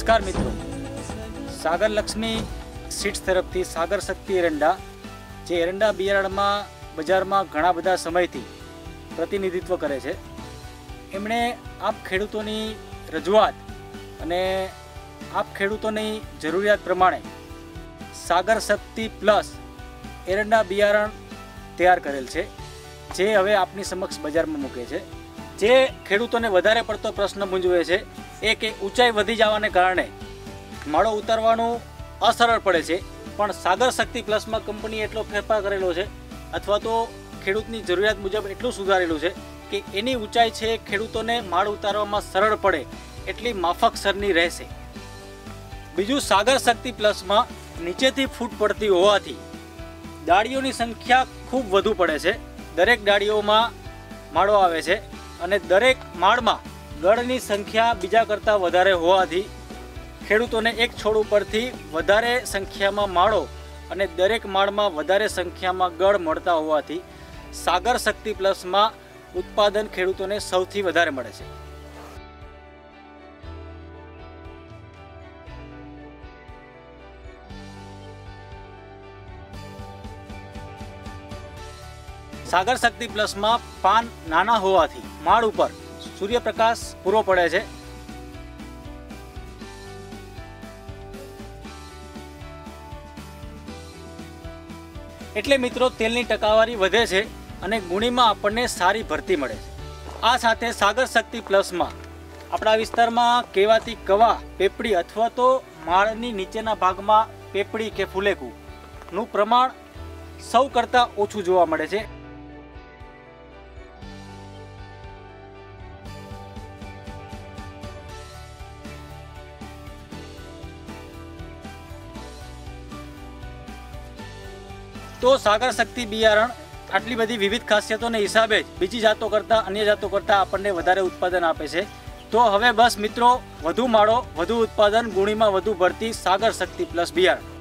नमस्कार मित्रों, सागर लक्ष्मी सीड्स तरफथी सागर शक्ति एरंडा जे एरंडा बियारणमां बजारमां घणा बधा समयथी प्रतिनिधित्व करे छे। एमणे आप खेडूतोनी रजूआत अने आप खेडूतोनी जरूरियात प्रमाणे सागर शक्ति प्लस एरंडा बियारण तैयार करेल छे, जे हवे आपनी समक्ष बजारमां मूके छे। जे खेडूतोने वधारे पड़तो प्रश्न मूंझवे छे ए के ऊंचाई वधी जवाने कारणे माळो उतारवानुं असरळ पड़े छे, पण सागर शक्ति प्लस में कंपनी एटलो फेरफार करेलो छे अथवा तो खेडूतनी जरूरियात मुजब एटલું सुधारेલું છે કે એની ઊંચાઈ છે ખેડૂતોને માળ ઉતારવામાં સરળ પડે એટલી માફકસરની રહેશે। બીજું, સાગર શક્તિ પ્લસમાં નીચેથી ફૂટ પડતી હોવાથી ડાળીઓની સંખ્યા ખૂબ વધુ પડે છે। દરેક ડાળીઓમાં માળો આવે છે અને દરેક માળમાં ગળની સંખ્યા બીજા કરતાં વધારે હોવાથી ખેડૂતોને એક છોડ ઉપરથી વધારે સંખ્યામાં માળો અને દરેક માળમાં વધારે સંખ્યામાં ગળ મળતા હોવાથી સાગર શક્તિ પ્લસમાં ઉત્પાદન ખેડૂતોને સૌથી વધારે મળે છે। सागर शक्ति प्लस में पान नाना होवाथी माळ उपर सूर्यप्रकाश पूरो पड़े छे। एटले मित्रों तेलनी टकावारी वधे छे अने गुणीमां आपणने सारी भरती मळे छे। आ साथे सागर शक्ति प्लस में आपणा विस्तारमां कहेवाती कवा, पेपड़ी अथवा तो माळनी नीचेना भागमां पेपड़ी के फूलेकू नुं प्रमाण सौ करता ओछुं जोवा मळे छे। तो सागर शक्ति बियारण आटली बधी विविध खासियतोने हिसाबे बीजी जातो करता अन्य जातो करता आपणे वधारे उत्पादन आपे छे। तो हवे बस मित्रों, वधु माळो वधु उत्पादन, गुणीमां वधु भरती सागर शक्ति प्लस बियारण।